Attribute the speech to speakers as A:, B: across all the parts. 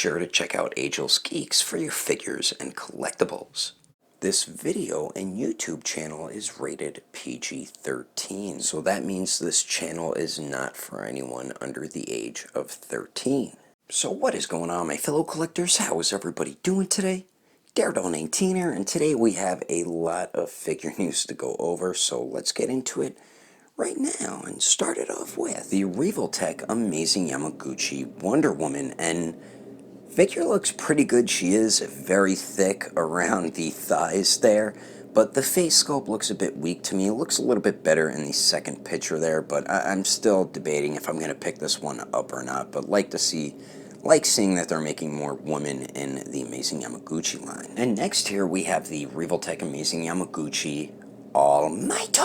A: sure to check out Angel's Geeks for your figures and collectibles. This video and YouTube channel is rated PG-13, so that means this channel is not for anyone under the age of 13. So what is going on, my fellow collectors? How is everybody doing today? Daredevil19 here, and today we have a lot of figure news to go over, so let's get into it right now and start it off with the Revoltech Amazing Yamaguchi Wonder Woman. And figure looks pretty good. She is very thick around the thighs there, but the face sculpt looks a bit weak to me. It looks a little bit better in the second picture there, but I'm still debating if I'm going to pick this one up or not, but like seeing that they're making more women in the Amazing Yamaguchi line. And next here we have the Revoltech Amazing Yamaguchi All Might.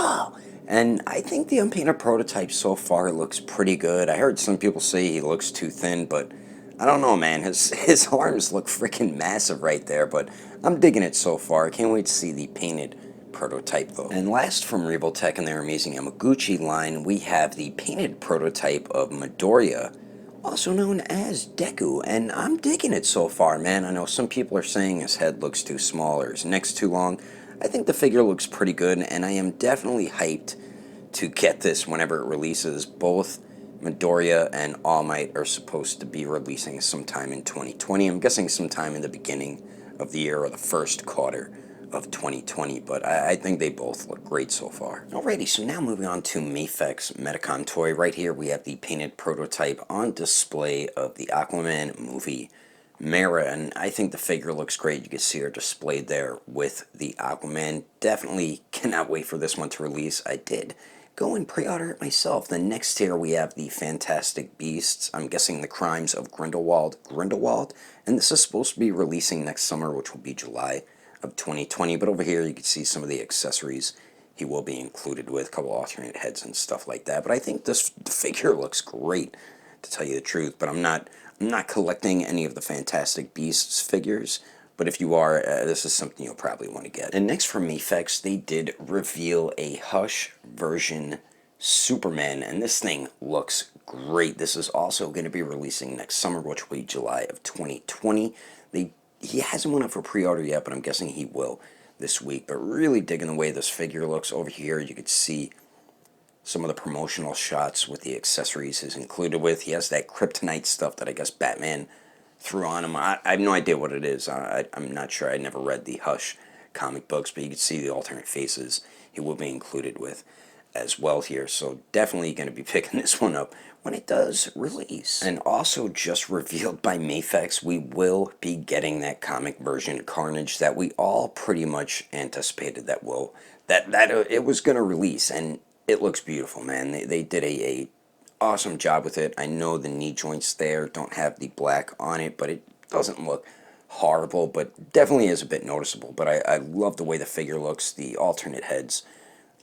A: And I think the unpainted prototype so far looks pretty good. I heard some people say he looks too thin, but I don't know, man. His arms look freaking massive right there, but I'm digging it so far. I can't wait to see the painted prototype, though. And last from Revoltech and their Amazing Yamaguchi line, we have the painted prototype of Midoriya, also known as Deku, and I'm digging it so far, man. I know some people are saying his head looks too small or his neck's too long. I think the figure looks pretty good, and I am definitely hyped to get this whenever it releases. Both Midoriya and All Might are supposed to be releasing sometime in 2020. I'm guessing sometime in the beginning of the year or the first quarter of 2020, but I think they both look great so far. Alrighty, so now moving on to Mafex Metacon toy. Right here we have the painted prototype on display of the Aquaman movie Mera, and I think the figure looks great. You can see her displayed there with the Aquaman. Definitely cannot wait for this one to release. I did go and pre-order it myself. Then next here we have the Fantastic Beasts. I'm guessing the Crimes of Grindwald, and this is supposed to be releasing next summer, which will be July of 2020. But over here you can see some of the accessories he will be included with, a couple alternate heads and stuff like that. But I think the figure looks great, to tell you the truth. But I'm not collecting any of the Fantastic Beasts figures, but if you are, this is something you'll probably want to get. And next from Mafex, they did reveal a Hush version Superman, and this thing looks great. This is also going to be releasing next summer, which will be July of 2020. He hasn't went up for pre-order yet, but I'm guessing he will this week. But really digging the way this figure looks. Over here, you could see some of the promotional shots with the accessories he's included with. He has that kryptonite stuff that I guess Batman threw on him. I have no idea what it is. I'm not sure. I never read the Hush comic books, but you can see the alternate faces he will be included with as well here. So definitely going to be picking this one up when it does release. And also just revealed by Mafex, we will be getting that comic version Carnage that we all pretty much anticipated that it was going to release, and it looks beautiful, man. They did a awesome job with it. I know the knee joints there don't have the black on it, but it doesn't look horrible, but definitely is a bit noticeable. But I love the way the figure looks. The alternate heads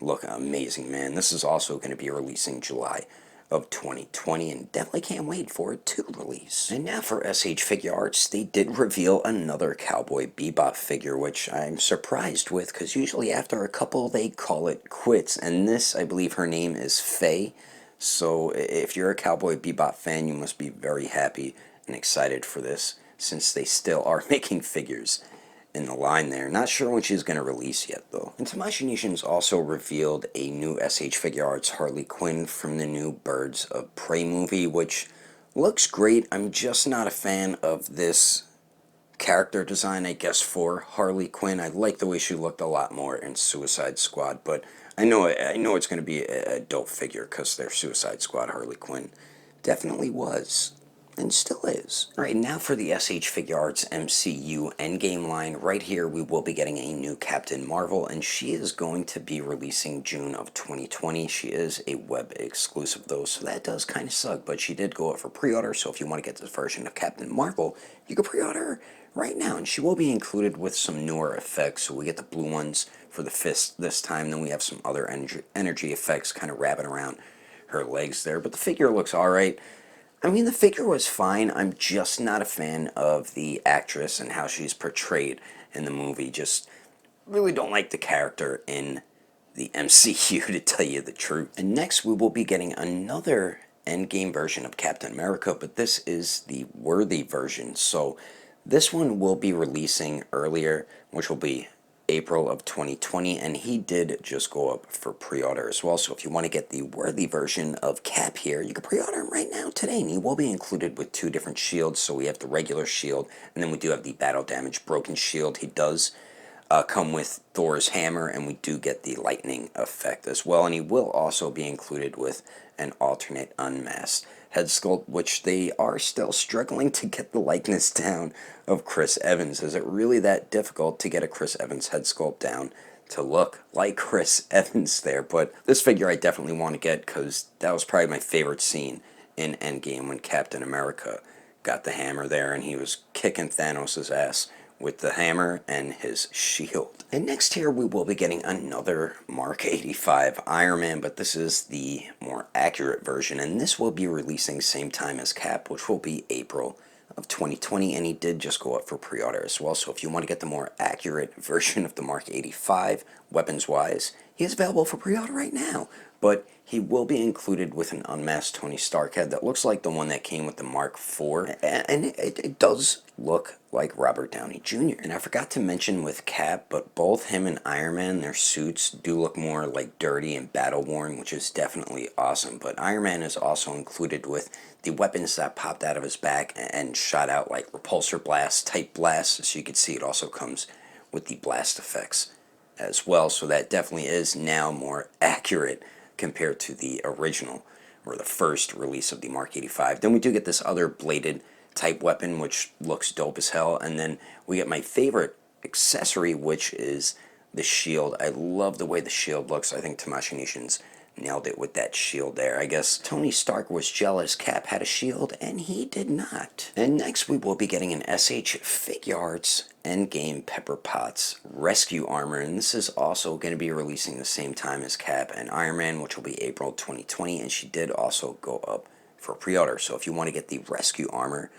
A: look amazing, man. This is also going to be releasing July of 2020, and definitely can't wait for it to release. And now for SH Figuarts, they did reveal another Cowboy Bebop figure, which I'm surprised with, because usually after a couple they call it quits, and this, I believe her name is Faye. So if you're a Cowboy Bebop fan, you must be very happy and excited for this, since they still are making figures in the line there. Not sure when she's going to release yet, though. And Tamashii Nations also revealed a new SH Figuarts Harley Quinn from the new Birds of Prey movie, which looks great. I'm just not a fan of this character design, I guess, for Harley Quinn. I like the way she looked a lot more in Suicide Squad, but I know it's going to be a dope figure, because their Suicide Squad Harley Quinn definitely was, and still is. Alright, now for the SH Figuarts MCU Endgame line. Right here we will be getting a new Captain Marvel, and she is going to be releasing June of 2020. She is a web exclusive though, so that does kind of suck, but she did go up for pre-order, so if you want to get this version of Captain Marvel, you can pre-order right now, and she will be included with some newer effects. So we get the blue ones for the fist this time, then we have some other energy effects kind of wrapping around her legs there, but the figure looks alright. I mean, the figure was fine. I'm just not a fan of the actress and how she's portrayed in the movie. Just really don't like the character in the MCU, to tell you the truth. And next we will be getting another Endgame version of Captain America, but this is the worthy version. So this one will be releasing earlier, which will be April of 2020, and he did just go up for pre-order as well. So if you want to get the worthy version of Cap here, you can pre-order him right now today, and he will be included with 2 different shields. So we have the regular shield, and then we do have the battle damage broken shield. He does come with Thor's hammer, and we do get the lightning effect as well, and he will also be included with an alternate unmasked head sculpt, which they are still struggling to get the likeness down of Chris Evans. Is it really that difficult to get a Chris Evans head sculpt down to look like Chris Evans there? But this figure I definitely want to get, because that was probably my favorite scene in Endgame when Captain America got the hammer there and he was kicking Thanos' ass with the hammer and his shield. And next here we will be getting another Mark 85 Iron Man, but this is the more accurate version, and this will be releasing same time as Cap, which will be April of 2020, and he did just go up for pre-order as well. So if you want to get the more accurate version of the Mark 85, weapons-wise, he is available for pre-order right now. But he will be included with an unmasked Tony Stark head that looks like the one that came with the Mark IV, and it does look like Robert Downey Jr. And I forgot to mention with Cap, but both him and Iron Man, their suits do look more like dirty and battle-worn, which is definitely awesome. But Iron Man is also included with the weapons that popped out of his back and shot out like repulsor blast type blasts. So you can see it also comes with the blast effects as well. So that definitely is now more accurate compared to the original or the first release of the Mark 85. Then we do get this other bladed type weapon, which looks dope as hell. And then we get my favorite accessory, which is the shield. I love the way the shield looks. I think Tamashii Nations nailed it with that shield there. I guess Tony Stark was jealous Cap had a shield and he did not. And next we will be getting an SH Figuarts Endgame Pepper Potts Rescue Armor, and this is also going to be releasing the same time as Cap and Iron Man, which will be April 2020, and she did also go up for pre-order. So if you want to get the Rescue Armor,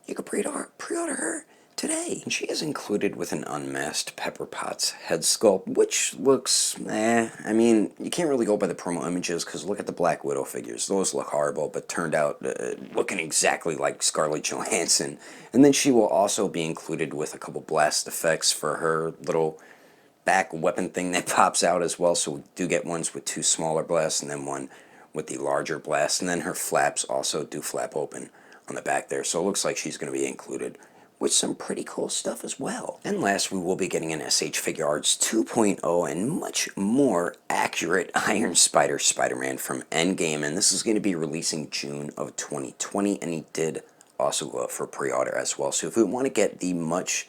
A: you can pre-order her today. And she is included with an unmasked Pepper Potts head sculpt, which looks, I mean, you can't really go by the promo images, because look at the Black Widow figures. Those look horrible, but turned out looking exactly like Scarlett Johansson. And then she will also be included with a couple blast effects for her little back weapon thing that pops out as well. So we do get ones with 2 smaller blasts and then one with the larger blast. And then her flaps also do flap open on the back there. So it looks like she's going to be included with some pretty cool stuff as well. And last, we will be getting an SH Figuarts 2.0 and much more accurate Iron Spider Spider-Man from Endgame, and this is going to be releasing June of 2020, and he did also go up for pre-order as well. So if we want to get the much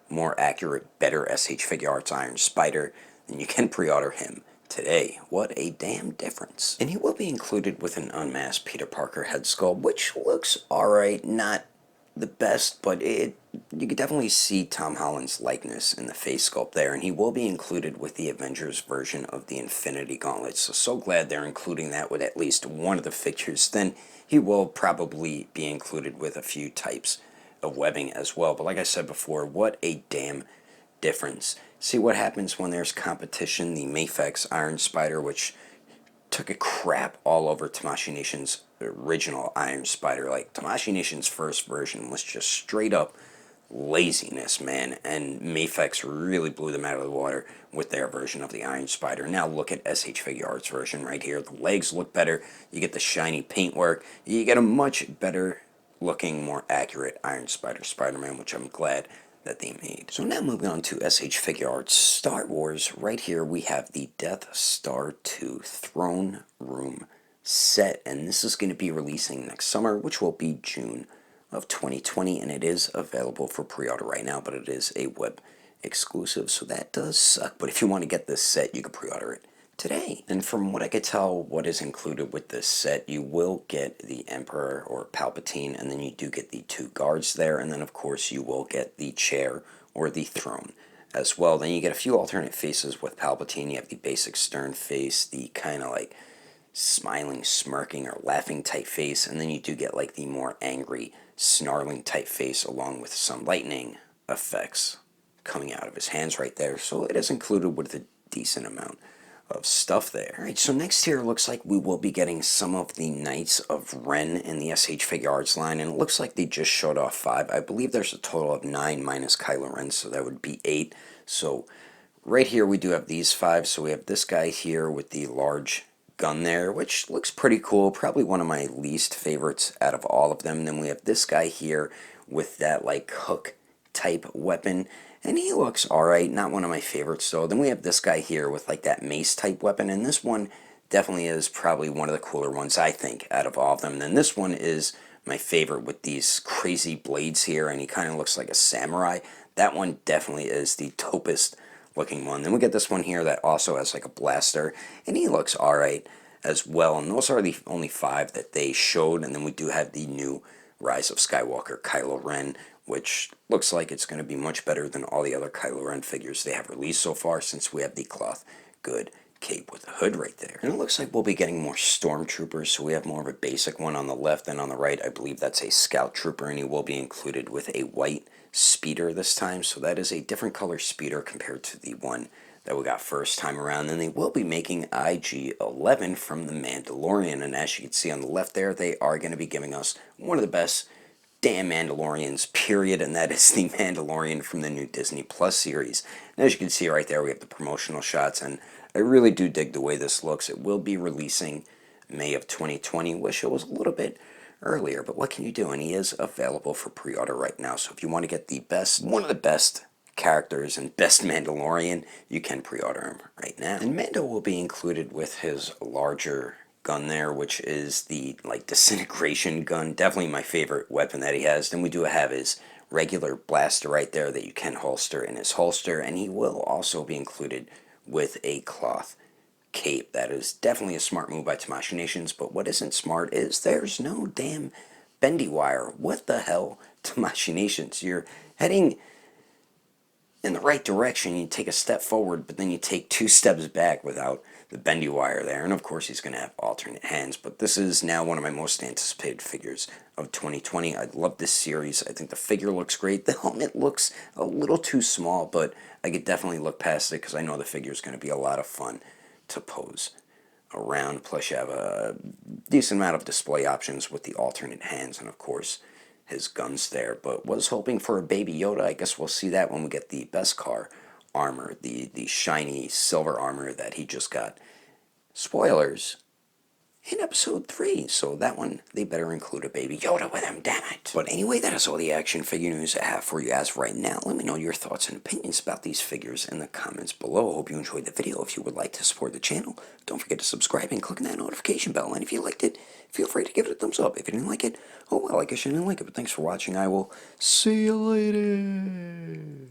A: more accurate, better SH Figuarts Iron Spider, then you can pre-order him today. What a damn difference. And he will be included with an unmasked Peter Parker head sculpt, which looks alright, not the best, but you can definitely see Tom Holland's likeness in the face sculpt there, and he will be included with the Avengers version of the Infinity Gauntlet. So glad they're including that with at least one of the figures. Then he will probably be included with a few types of webbing as well. But like I said before, what a damn difference. See what happens when there's competition. The Mafex Iron Spider, which took a crap all over Tamashii Nations' original Iron Spider. Like, Tamashii Nations' first version was just straight up laziness, man, and Mafex really blew them out of the water with their version of the Iron Spider. Now look at SH Figuarts' version right here. The legs look better, you get the shiny paintwork, you get a much better looking, more accurate Iron Spider Spider-Man, which I'm glad that they made. So now moving on to SH Figuarts Star Wars. Right here we have the Death Star 2 Throne Room set, and this is going to be releasing next summer, which will be June of 2020, and it is available for pre-order right now, but it is a web exclusive, so that does suck. But if you want to get this set, you can pre-order it today. And from what I could tell, what is included with this set, you will get the Emperor or Palpatine, and then you do get the 2 guards there, and then of course you will get the chair or the throne as well. Then you get a few alternate faces with Palpatine. You have the basic stern face, the kind of like smiling, smirking, or laughing type face, and then you do get like the more angry, snarling type face along with some lightning effects coming out of his hands right there. So it is included with a decent amount of stuff there. Alright, so next here looks like we will be getting some of the Knights of Ren in the SH Figuarts line, and it looks like they just showed off 5. I believe there's a total of 9 minus Kylo Ren, so that would be 8. So right here we do have these 5, so we have this guy here with the large gun there, which looks pretty cool, probably one of my least favorites out of all of them. Then we have this guy here with that like hook type weapon, and he looks alright, not one of my favorites though. Then we have this guy here with like that mace type weapon, and this one definitely is probably one of the cooler ones I think out of all of them. Then this one is my favorite with these crazy blades here, and he kind of looks like a samurai. That one definitely is the dopest looking one. Then we get this one here that also has like a blaster, and he looks alright as well. And those are the only 5 that they showed. And then we do have the new Rise of Skywalker Kylo Ren, which looks like it's going to be much better than all the other Kylo Ren figures they have released so far, since we have the cloth good cape with a hood right there. And it looks like we'll be getting more stormtroopers, so we have more of a basic one on the left, and on the right I believe that's a scout trooper, and he will be included with a white speeder this time, so that is a different color speeder compared to the one that we got first time around. Then they will be making IG-11 from the Mandalorian, and as you can see on the left there, they are going to be giving us one of the best damn Mandalorians, period, and that is the Mandalorian from the new Disney Plus series. And as you can see right there, we have the promotional shots, and I really do dig the way this looks. It will be releasing May of 2020. Wish it was a little bit earlier, but what can you do? And he is available for pre-order right now, so if you want to get the best, one of the best characters and best Mandalorian, you can pre-order him right now. And Mando will be included with his larger gun there, which is the like disintegration gun, definitely my favorite weapon that he has. Then we do have his regular blaster right there that you can holster in his holster, and he will also be included with a cloth cape. That is definitely a smart move by Tamashii Nations, but what isn't smart is there's no damn bendy wire. What the hell, Tamashii Nations? You're heading in the right direction, you take a step forward, but then you take 2 steps back without the bendy wire there. And of course he's going to have alternate hands, but this is now one of my most anticipated figures of 2020. I love this series. I think the figure looks great. The helmet looks a little too small, but I could definitely look past it because I know the figure is going to be a lot of fun to pose around. Plus you have a decent amount of display options with the alternate hands, and of course his guns there. But was hoping for a Baby Yoda. I guess we'll see that when we get the Beskar armor, the shiny silver armor that he just got. Spoilers, in episode 3, so that one, they better include a Baby Yoda with him, damn it. But anyway, that is all the action figure news I have for you as right now. Let me know your thoughts and opinions about these figures in the comments below. I hope you enjoyed the video. If you would like to support the channel, don't forget to subscribe and click on that notification bell. And if you liked it, feel free to give it a thumbs up. If you didn't like it, oh well, I guess you didn't like it. But thanks for watching. I will see you later.